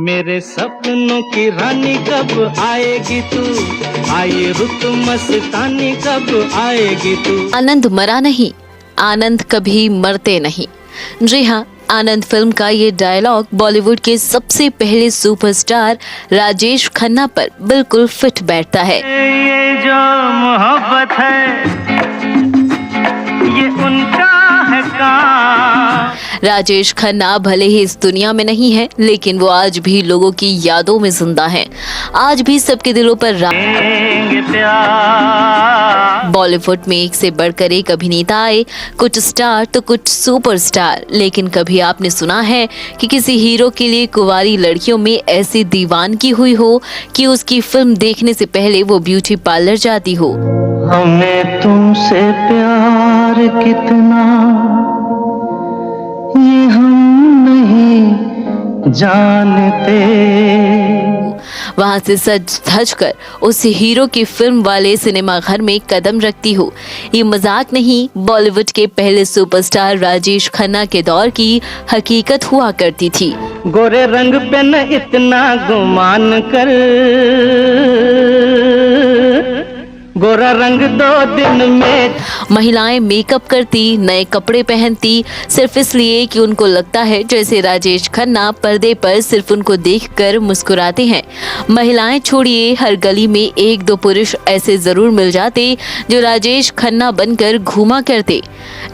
मेरे सपनों की रानी कब आएगी तू, आए रुत मस्तानी कब आएगी तू। आनंद मरा नहीं, आनंद कभी मरते नहीं। जी हाँ, आनंद फिल्म का ये डायलॉग बॉलीवुड के सबसे पहले सुपरस्टार राजेश खन्ना पर बिल्कुल फिट बैठता है। ये जो मोहब्बत है ये उनका है काम। राजेश खन्ना भले ही इस दुनिया में नहीं है, लेकिन वो आज भी लोगों की यादों में जिंदा हैं। आज भी सबके दिलों पर बॉलीवुड में एक से बढ़कर एक अभिनेता आए, कुछ स्टार तो कुछ सुपरस्टार। लेकिन कभी आपने सुना है कि किसी हीरो के लिए कुंवारी लड़कियों में ऐसी दीवानगी हुई हो कि उसकी फिल्म देखने से पहले वो ब्यूटी पार्लर जाती हो? हमें तुमसे प्यार कितना ये हम नहीं जानते। वहां से सज धज कर उस हीरो की फिल्म वाले सिनेमा घर में कदम रखती हो। ये मजाक नहीं, बॉलीवुड के पहले सुपरस्टार राजेश खन्ना के दौर की हकीकत हुआ करती थी। गोरे रंग पे न इतना गुमान कर, गोरा रंग 2 दिन में। महिलाएं मेकअप करती, नए कपड़े पहनती, सिर्फ इसलिए कि उनको लगता है जैसे राजेश खन्ना पर्दे पर सिर्फ उनको देखकर मुस्कुराते हैं। महिलाएं छोड़िए, हर गली में 1-2 पुरुष ऐसे जरूर मिल जाते जो राजेश खन्ना बनकर घूमा करते।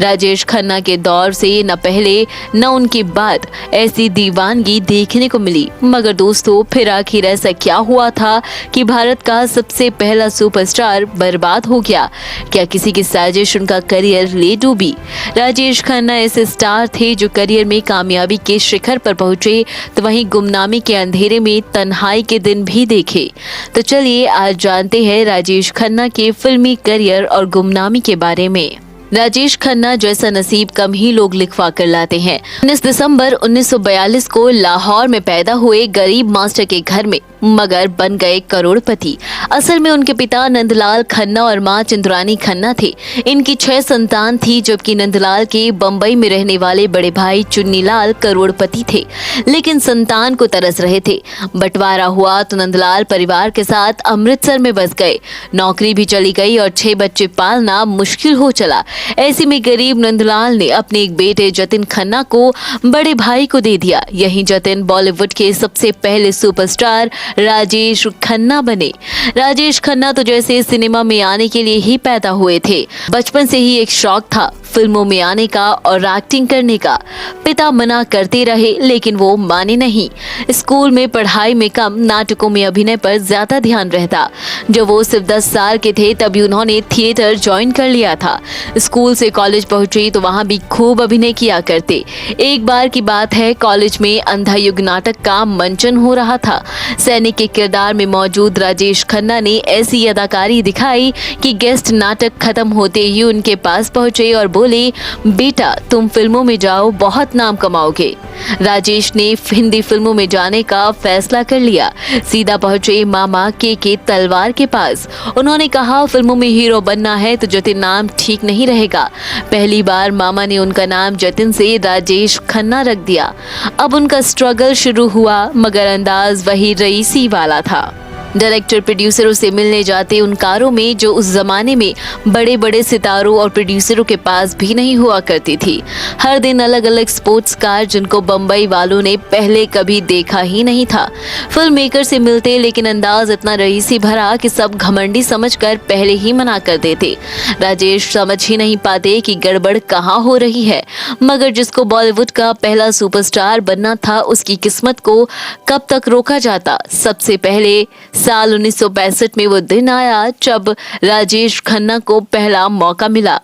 राजेश खन्ना के दौर से न पहले न उनके बाद ऐसी दीवानगी देखने को मिली। मगर दोस्तों, फिर आखिर ऐसा क्या हुआ था कि भारत का सबसे पहला सुपरस्टार बर्बाद हो गया? क्या किसी की साजिश उनका करियर ले डूबी? राजेश खन्ना ऐसे स्टार थे जो करियर में कामयाबी के शिखर पर पहुंचे, तो वहीं गुमनामी के अंधेरे में तन्हाई के दिन भी देखे। तो चलिए आज जानते हैं राजेश खन्ना के फिल्मी करियर और गुमनामी के बारे में। राजेश खन्ना जैसा नसीब कम ही लोग लिखवा कर लाते हैं। 19 दिसंबर 1942 को लाहौर में पैदा हुए गरीब मास्टर के घर में, मगर बन गए करोड़पति। असल में उनके पिता नंदलाल खन्ना और मां चंद्रानी खन्ना थे। इनकी 6 संतान थी, जबकि नंदलाल के बंबई में रहने वाले बड़े भाई चुन्नीलाल करोड़पति थे, लेकिन संतान को तरस रहे थे। बंटवारा हुआ तो नंदलाल परिवार के साथ अमृतसर में बस गए। नौकरी भी चली गई और 6 बच्चे पालना मुश्किल हो चला। ऐसे में गरीब नंदलाल ने अपने एक बेटे जतिन खन्ना को बड़े भाई को दे दिया। यही जतिन बॉलीवुड के सबसे पहले सुपरस्टार राजेश खन्ना बने। राजेश खन्ना तो जैसे सिनेमा में आने के लिए ही पैदा हुए थे। बचपन से ही एक शौक था फिल्मों में आने का और एक्टिंग करने का। पिता मना करते रहे, लेकिन वो माने नहीं। स्कूल में पढ़ाई में कम, नाटकों में अभिनय पर ज्यादा ध्यान रहता। जब वो सिर्फ 10 साल के थे तभी उन्होंने थिएटर ज्वाइन कर लिया था। स्कूल से कॉलेज पहुंचे तो वहां भी खूब अभिनय किया करते। एक बार की बात है, कॉलेज में अंधा युग नाटक का मंचन हो रहा था। सैनिक के किरदार में मौजूद राजेश खन्ना ने ऐसी अदाकारी दिखाई कि गेस्ट नाटक खत्म होते ही उनके पास पहुंचे और बोले, बेटा तुम फिल्मों में जाओ, बहुत नाम कमाओगे। राजेश ने हिंदी फिल्मों में जाने का फैसला कर लिया। सीधा पहुंचे मामा के तलवार के पास। उन्होंने कहा, फिल्मों में हीरो बनना है तो जतिन नाम ठीक नहीं रहेगा। पहली बार मामा ने उनका नाम जतिन से राजेश खन्ना रख दिया। अब उनका स्ट्रगल शुरू हुआ, मगर अंदाज वही रईसी वाला था। डायरेक्टर प्रोड्यूसरों से मिलने जाते उन कारों में जो उस जमाने में बड़े बड़े सितारों और प्रोड्यूसरों के पास भी नहीं हुआ करती थी। हर दिन अलग अलग स्पोर्ट्स कार जिनको बम्बई वालों ने पहले कभी देखा ही नहीं था। फिल्म मेकर से मिलते, लेकिन अंदाज इतना रईसी भरा कि सब घमंडी समझकर पहले ही मना कर देते। राजेश समझ ही नहीं पाते कि गड़बड़ कहाँ हो रही है। मगर जिसको बॉलीवुड का पहला सुपरस्टार बनना था, उसकी किस्मत को कब तक रोका जाता? सबसे पहले साल 1965 में वो दिन आया जब राजेश खन्ना को पहला मौका मिला।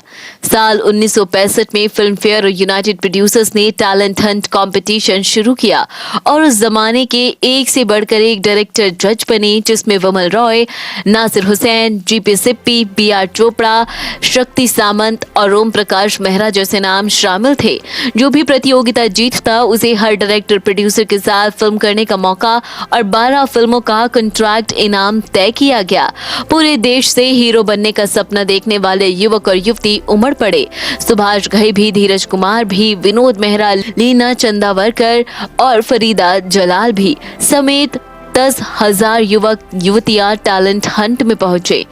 साल 1965 में फिल्म फेयर और यूनाइटेड प्रोड्यूसर्स ने टैलेंट हंट कंपटीशन शुरू किया और उस जमाने के एक से बढ़कर एक डायरेक्टर जज बने, जिसमें विमल रॉय, नासिर हुसैन, जीपी सिप्पी, बीआर चोपड़ा, शक्ति सामंत और ओम प्रकाश मेहरा जैसे नाम शामिल थे। जो भी प्रतियोगिता जीतता उसे हर डायरेक्टर प्रोड्यूसर के साथ फिल्म करने का मौका और 12 फिल्मों का कॉन्ट्रैक्ट मुफ्त इनाम तय किया गया। पूरे देश से हीरो बनने का सपना देखने वाले युवक और युवती उमड़ पड़े। सुभाष घई भी, धीरज कुमार भी, विनोद मेहरा, लीना चंदावरकर और फरीदा जलाल भी समेत 10,000 युवक युवतियां टैलेंट हंट में पहुंचे।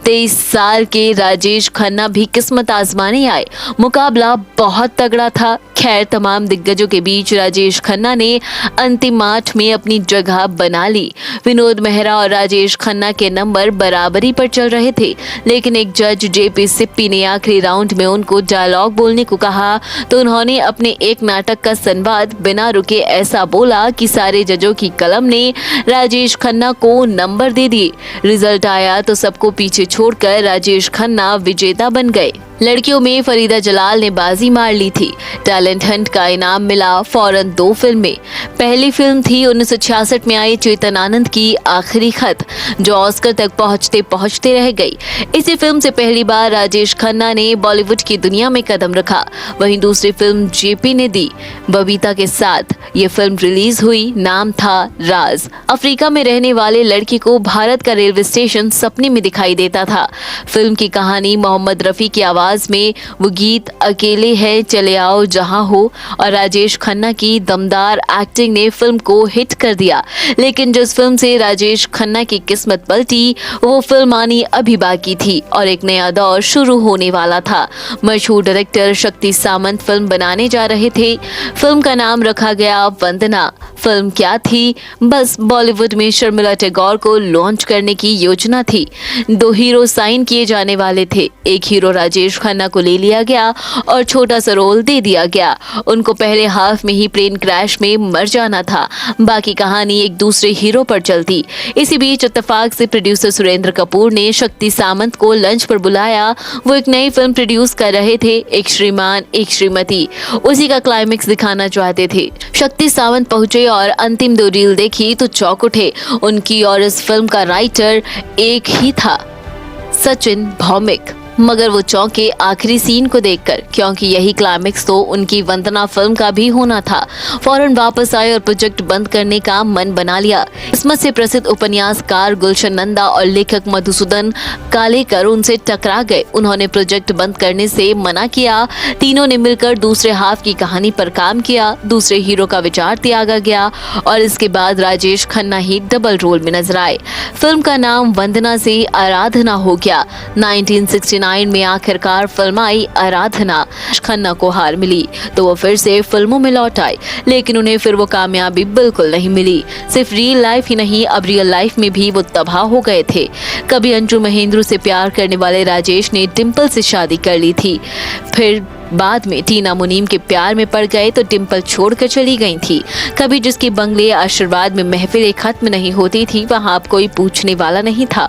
23 साल के राजेश खन्ना भी किस्मत आजमाने आए। मुकाबला बहुत तगड़ा था। खैर, तमाम दिग्गजों के बीच राजेश खन्ना ने अंतिम 8 में अपनी जगह बना ली। विनोद मेहरा और राजेश खन्ना के नंबर बराबरी पर चल रहे थे, लेकिन एक जज जेपी सिप्पी ने आखिरी राउंड में उनको डायलॉग बोलने को कहा तो उन्होंने अपने एक नाटक का संवाद बिना रुके ऐसा बोला कि सारे जजों की कलम ने राजेश खन्ना को नंबर दे दिए। रिजल्ट आया तो सबको पीछे छोड़कर राजेश खन्ना विजेता बन गए। लड़कियों में फरीदा जलाल ने बाजी मार ली थी। टैलेंट हंट का इनाम मिला फौरन 2 फिल्में। पहली फिल्म थी 1966 में आई चेतन आनंद की आखिरी खत, जो ऑस्कर तक पहुंचते पहुंचते रह गई। इसी फिल्म से पहली बार राजेश खन्ना ने बॉलीवुड की दुनिया में कदम रखा। वहीं दूसरी फिल्म जेपी ने दी, बबीता के साथ ये फिल्म रिलीज हुई। नाम था राज। अफ्रीका में रहने वाले लड़की को भारत का रेलवे स्टेशन सपने में दिखाई देता था। फिल्म की कहानी मोहम्मद रफी की आवाज में वो गीत अकेले है चले आओ जहां हो और राजेश खन्ना की दमदार एक्टिंग ने फिल्म को हिट कर दिया। लेकिन जिस फिल्म से राजेश खन्ना की किस्मत पलटी, वो फिल्म आनी अभी बाकी थी और एक नया दौर शुरू होने वाला था। मशहूर डायरेक्टर शक्ति सामंत फिल्म बनाने जा रहे थे। फिल्म का नाम रखा गया वंदना। फिल्म क्या थी? बस बॉलीवुड में शर्मिला टैगोर को लॉन्च करने की योजना थी। 2 हीरो साइन किए जाने वाले थे। एक हीरो राजेश खन्ना को ले लिया गया और छोटा सा रोल दे दिया गया। उनको पहले हाफ में ही प्लेन क्रैश में मर जाना था। बाकी कहानी एक दूसरे हीरो पर चलती। इसी बीच इत्तेफाक से प्रोड्यूसर सुरेंद्र कपूर ने शक्ति सामंत को लंच पर बुलाया। वो एक नई फिल्म प्रोड्यूस कर रहे थे, एक श्रीमान एक श्रीमती। उसी का क्लाइमेक्स दिखाना चाहते थे। शक्ति सामंत पहुंचे और अंतिम 2 रील देखी तो चौंक उठे। उनकी और इस फिल्म का राइटर एक ही था, सचिन भौमिक। मगर वो चौंके आखिरी सीन को देखकर, क्योंकि यही क्लाइमेक्स तो उनकी वंदना फिल्म का भी होना था। फौरन वापस आए और प्रोजेक्ट बंद करने का मन बना लिया। किस्मत से प्रसिद्ध उपन्यासकार गुलशन नंदा और लेखक मधुसूदन कालेकर उनसे टकरा गए। उन्होंने प्रोजेक्ट बंद करने से मना किया। तीनों ने मिलकर दूसरे हाफ की कहानी पर काम किया। दूसरे हीरो का विचार त्यागा गया और इसके बाद राजेश खन्ना ही डबल रोल में नजर आए। फिल्म का नाम वंदना से आराधना हो गया। 1969 में आखिरकार फिल्म आई आराधना। खन्ना को हार मिली तो वो फिर से फिल्मों में लौट आए, लेकिन उन्हें फिर वो कामयाबी बिल्कुल नहीं मिली। सिर्फ रियल लाइफ ही नहीं, अब रियल लाइफ में भी वो तबाह हो गए थे। कभी अंशु महेंद्र से प्यार करने वाले राजेश ने डिम्पल से शादी कर ली थी। फिर बाद में टीना मुनीम के प्यार में पड़ गए तो डिम्पल छोड़कर चली गई थी। कभी जिसके बंगले आशीर्वाद में महफिलें खत्म नहीं होती थी, वहां अब कोई पूछने वाला नहीं था।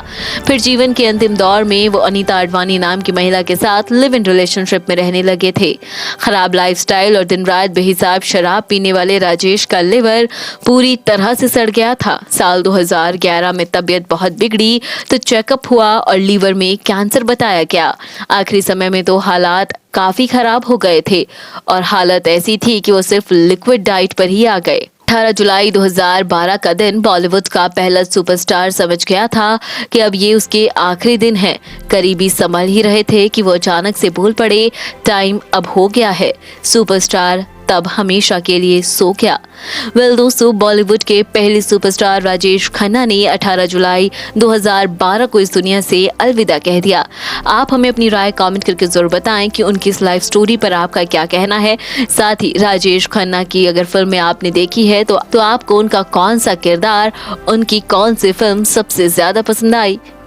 फिर जीवन के अंतिम दौर में वो अनीता अडवाणी नाम की महिला के साथ लिव इन रिलेशनशिप में रहने लगे थे। खराब लाइफस्टाइल और दिन रात बेहिसाब शराब पीने वाले राजेश का लिवर पूरी तरह से सड़ गया था। साल 2011 में तबीयत बहुत बिगड़ी तो चेकअप हुआ और लीवर में कैंसर बताया गया। आखिरी समय में तो हालात काफी खराब हो गए थे और हालत ऐसी थी कि वो सिर्फ लिक्विड डाइट पर ही आ गए। 18 जुलाई 2012 का दिन बॉलीवुड का पहला सुपरस्टार समझ गया था कि अब ये उसके आखिरी दिन है। करीबी संभल ही रहे थे कि वो अचानक से बोल पड़े, टाइम अब हो गया है। सुपरस्टार तब हमेशा के लिए सो गया। वेल दोस्तों, बॉलीवुड के पहले सुपरस्टार राजेश खन्ना ने 18 जुलाई 2012 को इस दुनिया से अलविदा कह दिया। आप हमें अपनी राय कमेंट करके जरूर बताएं कि उनकी इस लाइफ स्टोरी पर आपका क्या कहना है। साथ ही राजेश खन्ना की अगर फिल्में आपने देखी है तो आपको उनका कौन सा किरदार, उनकी कौन सी फिल्म सबसे ज्यादा पसंद आई।